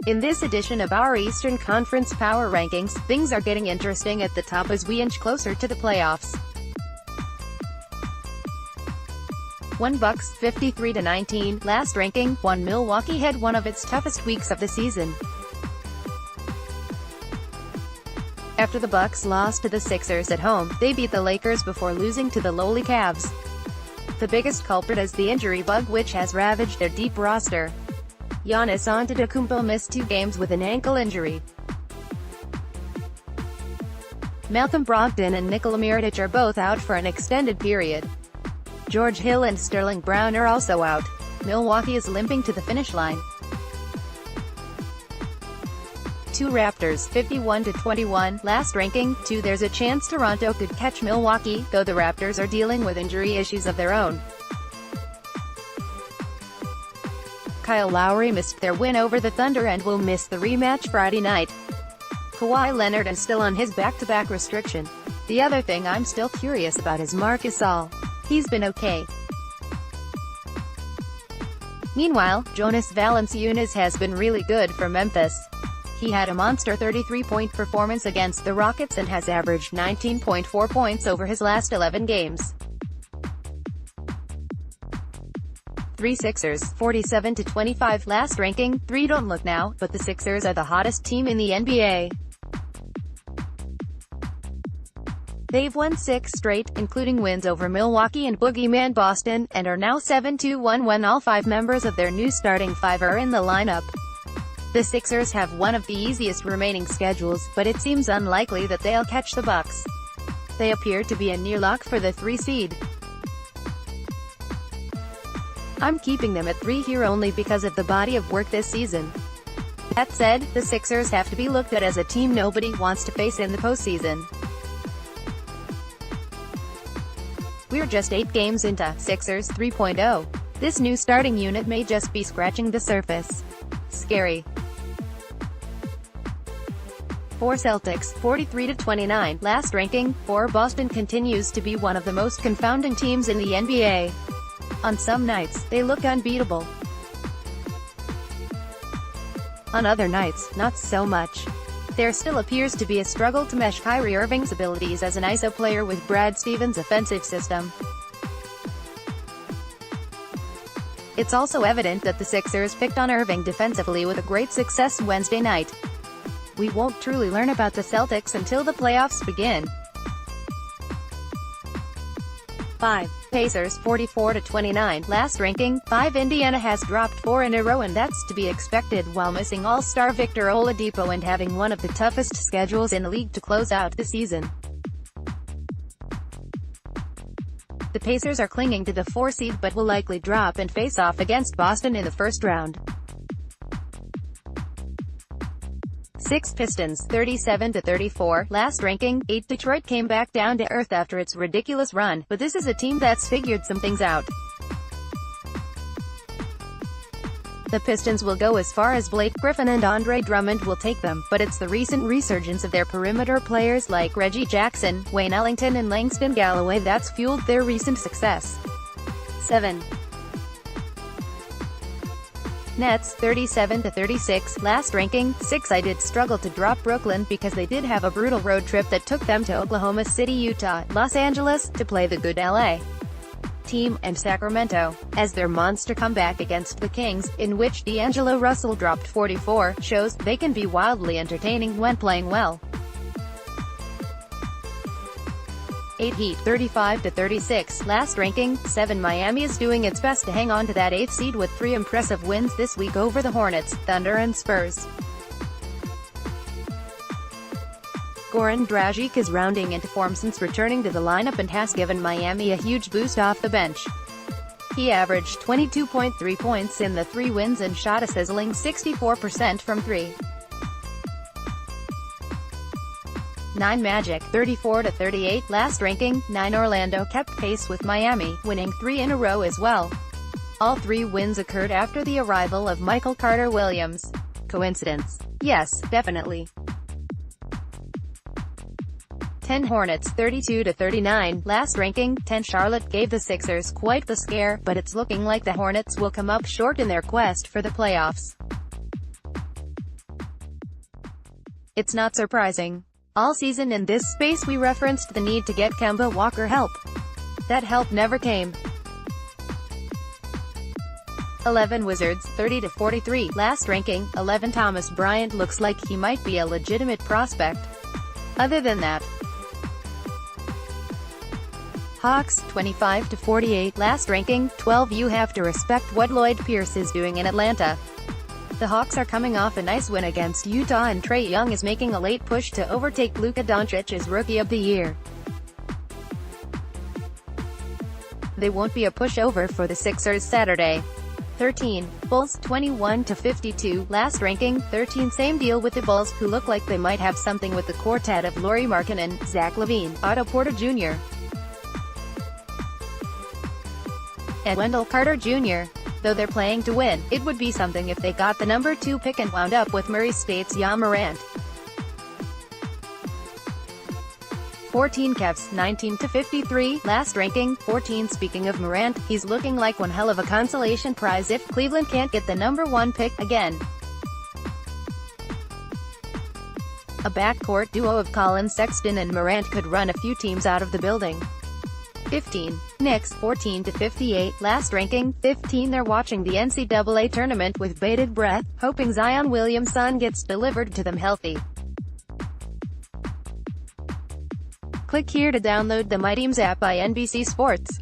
In this edition of our Eastern Conference Power Rankings, things are getting interesting at the top as we inch closer to the playoffs. 1 Bucks, 53-19, last ranking. 1 Milwaukee had one of its toughest weeks of the season. After the Bucks lost to the Sixers at home, they beat the Lakers before losing to the lowly Cavs. The biggest culprit is the injury bug which has ravaged their deep roster. Giannis Antetokounmpo missed 2 games with an ankle injury. Brogdon and Nikola Mirotic are both out for an extended period. George Hill and Sterling Brown are also out. Milwaukee is limping to the finish line. 2 Raptors, 51-21, last ranking. 2 There's a chance Toronto could catch Milwaukee, though the Raptors are dealing with injury issues of their own. Kyle Lowry missed their win over the Thunder and will miss the rematch Friday night. Kawhi Leonard is still on his back-to-back restriction. The other thing I'm still curious about is Marc Gasol. He's been okay. Meanwhile, Jonas Valanciunas has been really good for Memphis. He had a monster 33-point performance against the Rockets and has averaged 19.4 points over his last 11 games. 3 Sixers, 47-25, last ranking. 3 Don't look now, but the Sixers are the hottest team in the NBA. They've won 6 straight, including wins over Milwaukee and Boogeyman Boston, and are now 7-1 when all 5 members of their new starting 5 are in the lineup. The Sixers have one of the easiest remaining schedules, but it seems unlikely that they'll catch the Bucks. They appear to be a near lock for the 3 seed. I'm keeping them at 3 here only because of the body of work this season. That said, the Sixers have to be looked at as a team nobody wants to face in the postseason. We're just 8 games into Sixers 3.0. This new starting unit may just be scratching the surface. Scary. 4 Celtics, 43-29, last ranking. 4 Boston continues to be one of the most confounding teams in the NBA. On some nights, they look unbeatable. On other nights, not so much. There still appears to be a struggle to mesh Kyrie Irving's abilities as an ISO player with Brad Stevens' offensive system. It's also evident that the Sixers picked on Irving defensively with a great success Wednesday night. We won't truly learn about the Celtics until the playoffs begin. 5 Pacers, 44-29, last ranking. 5 Indiana has dropped 4 in a row and that's to be expected while missing all-star Victor Oladipo and having one of the toughest schedules in the league to close out the season. The Pacers are clinging to the 4 seed but will likely drop and face off against Boston in the first round. 6 Pistons, 37-34, last ranking. 8 Detroit came back down to earth after its ridiculous run, but this is a team that's figured some things out. The Pistons will go as far as Blake Griffin and Andre Drummond will take them, but it's the recent resurgence of their perimeter players like Reggie Jackson, Wayne Ellington and Langston Galloway that's fueled their recent success. 7 Nets, 37-36, last ranking. 6 I did struggle to drop Brooklyn because they did have a brutal road trip that took them to Oklahoma City, Utah, Los Angeles, to play the good LA team, and Sacramento, as their monster comeback against the Kings, in which D'Angelo Russell dropped 44, shows they can be wildly entertaining when playing well. 8 Heat, 35-36, last ranking. 7 Miami is doing its best to hang on to that 8th seed with 3 impressive wins this week over the Hornets, Thunder and Spurs. Goran Dragic is rounding into form since returning to the lineup and has given Miami a huge boost off the bench. He averaged 22.3 points in the 3 wins and shot a sizzling 64% from 3. 9 Magic, 34-38, last ranking. 9 Orlando kept pace with Miami, winning 3 in a row as well. All 3 wins occurred after the arrival of Michael Carter-Williams. Coincidence? Yes, definitely. 10 Hornets, 32-39, last ranking. 10 Charlotte gave the Sixers quite the scare, but it's looking like the Hornets will come up short in their quest for the playoffs. It's not surprising. All season in this space we referenced the need to get Kemba Walker help. That help never came. 11 Wizards, 30-43, last ranking, 11 Thomas Bryant looks like he might be a legitimate prospect. Other than that, Hawks, 25-48, last ranking, 12 You have to respect what Lloyd Pierce is doing in Atlanta. The Hawks are coming off a nice win against Utah and Trae Young is making a late push to overtake Luka Doncic as Rookie of the Year. They won't be a pushover for the Sixers Saturday. 13. Bulls, 21-52, last ranking, 13 Same deal with the Bulls, who look like they might have something with the quartet of Lauri Markkanen, Zach LaVine, Otto Porter Jr. and Wendell Carter Jr. Though they're playing to win, it would be something if they got the number 2 pick and wound up with Murray State's Ja Morant. 14 Cavs, 19-53, last ranking, 14 Speaking of Morant, he's looking like one hell of a consolation prize if Cleveland can't get the number 1 pick again. A backcourt duo of Collins, Sexton and Morant could run a few teams out of the building. 15. Knicks, 14-58, last ranking, 15 They're watching the NCAA tournament with bated breath, hoping Zion Williamson gets delivered to them healthy. Click here to download the My Teams app by NBC Sports.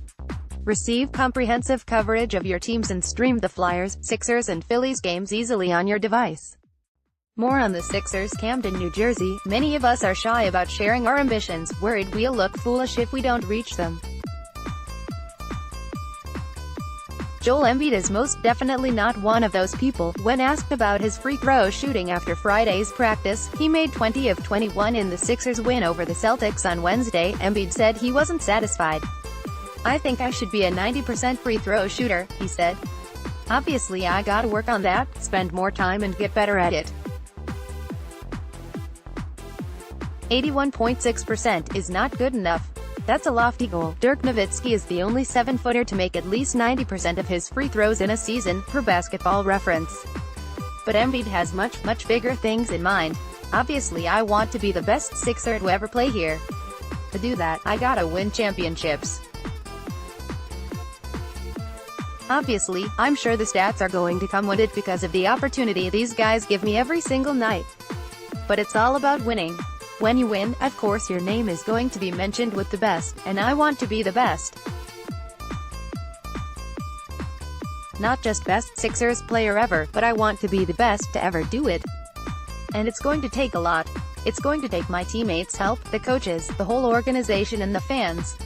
Receive comprehensive coverage of your teams and stream the Flyers, Sixers and Phillies games easily on your device. More on the Sixers, Camden, New Jersey. Many of us are shy about sharing our ambitions, worried we'll look foolish if we don't reach them. Joel Embiid is most definitely not one of those people. When asked about his free throw shooting after Friday's practice, he made 20 of 21 in the Sixers' win over the Celtics on Wednesday. Embiid said he wasn't satisfied. "I think I should be a 90% free throw shooter," he said. "Obviously I gotta work on that, spend more time and get better at it." 81.6% is not good enough. That's a lofty goal. Dirk Nowitzki is the only 7-footer to make at least 90% of his free throws in a season, per Basketball Reference. But Embiid has much bigger things in mind. "Obviously I want to be the best Sixer to ever play here. To do that, I gotta win championships. Obviously, I'm sure the stats are going to come with it because of the opportunity these guys give me every single night. But it's all about winning. When you win, of course your name is going to be mentioned with the best, and I want to be the best. Not just best Sixers player ever, but I want to be the best to ever do it. And it's going to take a lot. It's going to take my teammates' help, the coaches, the whole organization and the fans."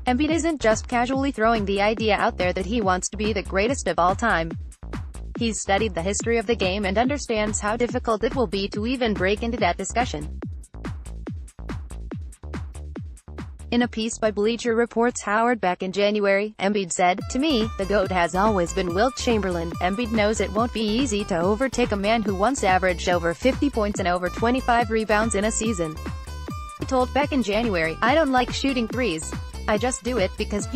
Embiid isn't just casually throwing the idea out there that he wants to be the greatest of all time. He's studied the history of the game and understands how difficult it will be to even break into that discussion. In a piece by Bleacher Report's Howard back in January, Embiid said, "To me, the GOAT has always been Wilt Chamberlain." Embiid knows it won't be easy to overtake a man who once averaged over 50 points and over 25 rebounds in a season. He told back in January, "I don't like shooting threes. I just do it because,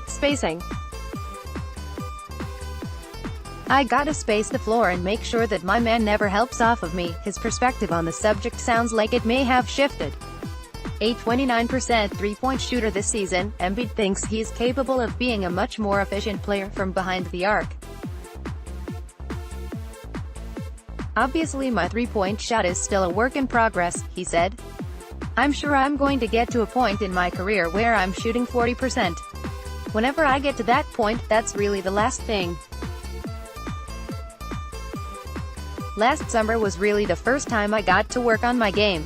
spacing. I gotta space the floor and make sure that my man never helps off of me." His perspective on the subject sounds like it may have shifted. A 29% three-point shooter this season, Embiid thinks he's capable of being a much more efficient player from behind the arc. "Obviously my three-point shot is still a work in progress," he said. "I'm sure I'm going to get to a point in my career where I'm shooting 40%. Whenever I get to that point, that's really the last thing. Last summer was really the first time I got to work on my game.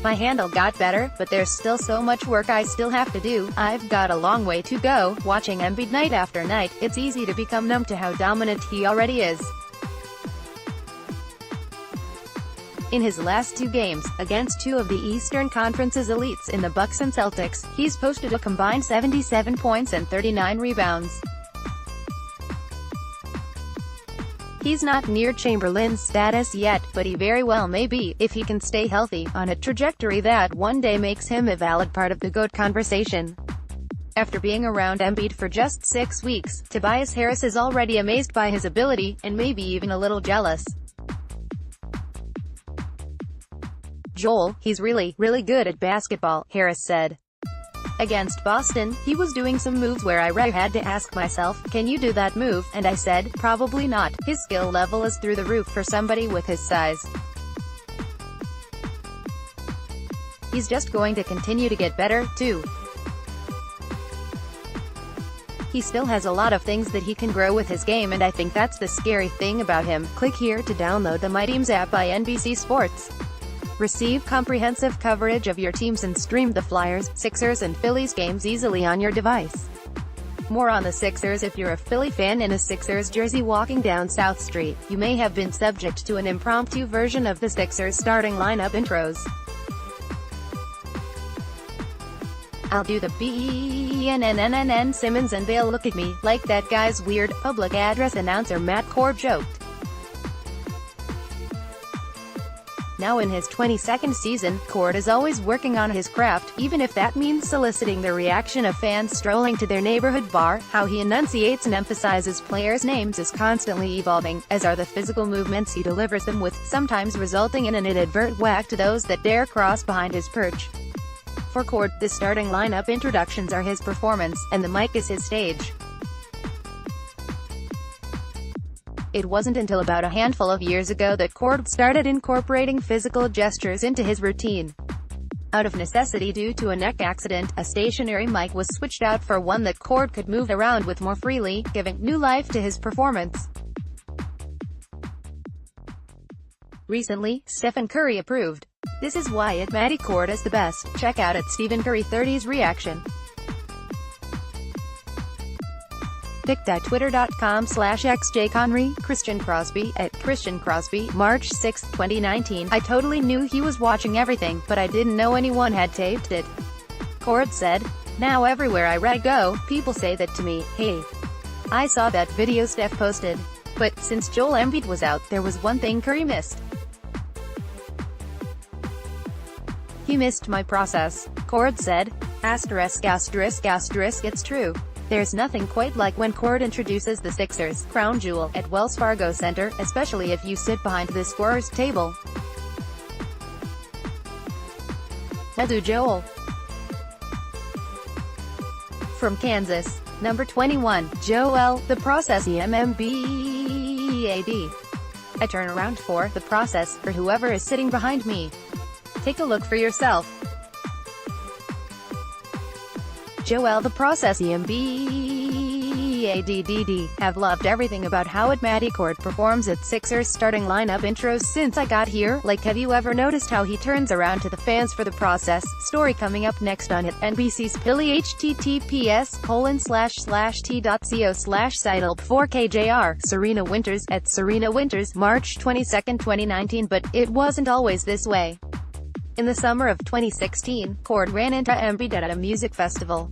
My handle got better, but there's still so much work I still have to do. I've got a long way to go." Watching Embiid night after night, it's easy to become numb to how dominant he already is. In his last 2 games, against 2 of the Eastern Conference's elites in the Bucks and Celtics, he's posted a combined 77 points and 39 rebounds. He's not near Chamberlain's status yet, but he very well may be, if he can stay healthy, on a trajectory that one day makes him a valid part of the GOAT conversation. After being around Embiid for just 6 weeks, Tobias Harris is already amazed by his ability, and maybe even a little jealous. Joel, he's really, really good at basketball, Harris said. Against Boston, he was doing some moves where I had to ask myself, can you do that move? And I said, probably not. His skill level is through the roof for somebody with his size. He's just going to continue to get better, too. He still has a lot of things that he can grow with his game, and I think that's the scary thing about him. Click here to download the My Teams app by NBC Sports. Receive comprehensive coverage of your teams and stream the Flyers, Sixers and Phillies games easily on your device. More on the Sixers. If you're a Philly fan in a Sixers jersey walking down South Street, you may have been subject to an impromptu version of the Sixers starting lineup intros. I'll do the BNNNN Simmons and they'll look at me like that guy's weird, public address announcer Matt Cord joked. Now in his 22nd season, Cord is always working on his craft, even if that means soliciting the reaction of fans strolling to their neighborhood bar. How he enunciates and emphasizes players' names is constantly evolving, as are the physical movements he delivers them with, sometimes resulting in an inadvertent whack to those that dare cross behind his perch. For Cord, the starting lineup introductions are his performance, and the mic is his stage. It wasn't until about a handful of years ago that Cord started incorporating physical gestures into his routine. Out of necessity due to a neck accident, a stationary mic was switched out for one that Cord could move around with more freely, giving new life to his performance. Recently, Stephen Curry approved. This is why at Matty Cord is the best. Check out at Stephen Curry 30's reaction. Pic.twitter.com/xjconry, Christian Crosby, at Christian Crosby, March 6, 2019. I totally knew he was watching everything, but I didn't know anyone had taped it. Cord said, now everywhere I go, people say that to me, hey. I saw that video Steph posted. But, since Joel Embiid was out, there was one thing Curry missed. He missed my process, Cord said. Asterisk, asterisk, asterisk, it's true. There's nothing quite like when Cord introduces the Sixers' crown jewel at Wells Fargo Center, especially if you sit behind the scorer's table. Adu Joel. From Kansas, number 21, Joel, the process EMMBAD. I turn around for the process for whoever is sitting behind me. Take a look for yourself. Joel, the process EMBADDD. Have loved everything about how Matty Cord performs at Sixers starting lineup intros since I got here. Like, have you ever noticed how he turns around to the fans for the process? Story coming up next on NBC's Philly. https://t.co/sidlb4kjr. Serena Winters, at Serena Winters, March 22, 2019. But it wasn't always this way. In the summer of 2016, Cord ran into Embiid at a music festival.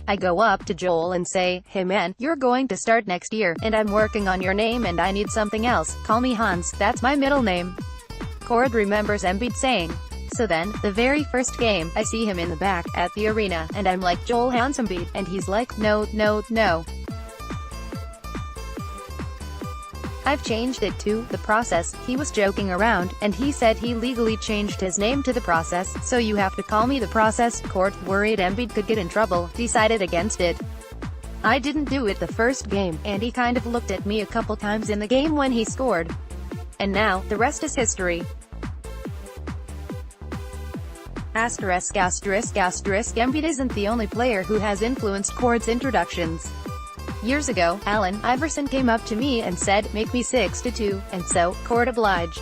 I go up to Joel and say, hey man, you're going to start next year, and I'm working on your name and I need something else. Call me Hans, that's my middle name. Cord remembers Embiid saying. So then, the very first game, I see him in the back, at the arena, and I'm like, Joel Hans Embiid, and he's like, no, no, no. I've changed it to the process. He was joking around, and he said he legally changed his name to the process, so you have to call me the process. Cord, worried Embiid could get in trouble, decided against it. I didn't do it the first game, and he kind of looked at me a couple times in the game when he scored. And now, the rest is history. Asterisk, asterisk, asterisk. Embiid isn't the only player who has influenced Cord's introductions. Years ago, Allen Iverson came up to me and said, make me 6'2", and so, Cord obliged.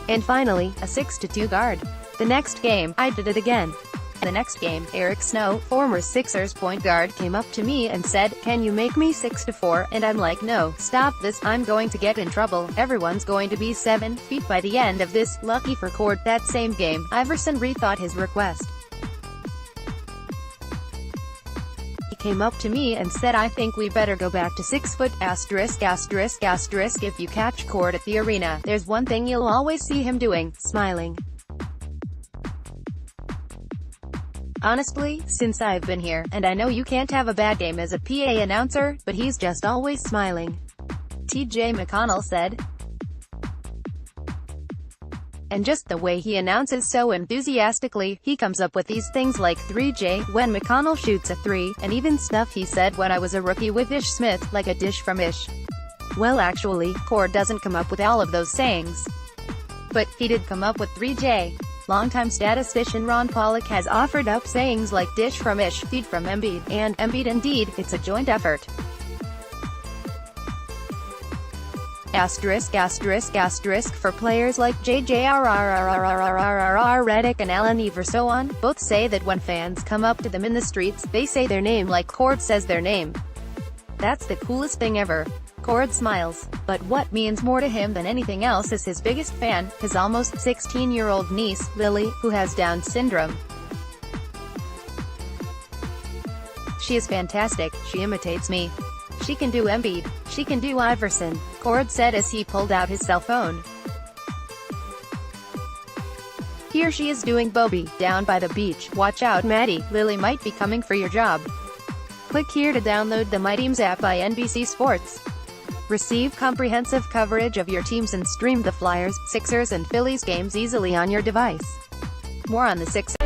And finally, a 6'2" guard. The next game, I did it again. The next game, Eric Snow, former Sixers point guard, came up to me and said, can you make me 6'4", and I'm like, no, stop this, I'm going to get in trouble, everyone's going to be 7 feet by the end of this. Lucky for Cord, that same game, Iverson rethought his request. Came up to me and said, I think we better go back to 6 foot, asterisk, asterisk, asterisk. If you catch Cord at the arena, there's one thing you'll always see him doing, smiling. Honestly, since I've been here, and I know you can't have a bad game as a PA announcer, but he's just always smiling. T.J. McConnell said. And just the way he announces so enthusiastically, he comes up with these things like 3J, when McConnell shoots a 3, and even stuff he said when I was a rookie with Ish Smith, like a dish from Ish. Well actually, Cord doesn't come up with all of those sayings. But he did come up with 3J. Longtime statistician Ron Pollock has offered up sayings like dish from Ish, feed from Embiid, and Embiid indeed, it's a joint effort. Asterisk for players like JJRRRRRRRR Redick and Allen Iverson, both say that when fans come up to them in the streets, they say their name like Cord says their name. That's the coolest thing ever. Cord smiles. But what means more to him than anything else is his biggest fan, his almost 16-year-old niece, Lily, who has Down syndrome. She is fantastic, she imitates me. She can do Embiid. She can do Iverson, Cord said as he pulled out his cell phone. Here she is doing Bobby, down by the beach. Watch out Maddie, Lily might be coming for your job. Click here to download the My Teams app by NBC Sports. Receive comprehensive coverage of your teams and stream the Flyers, Sixers and Phillies games easily on your device. More on the Sixers.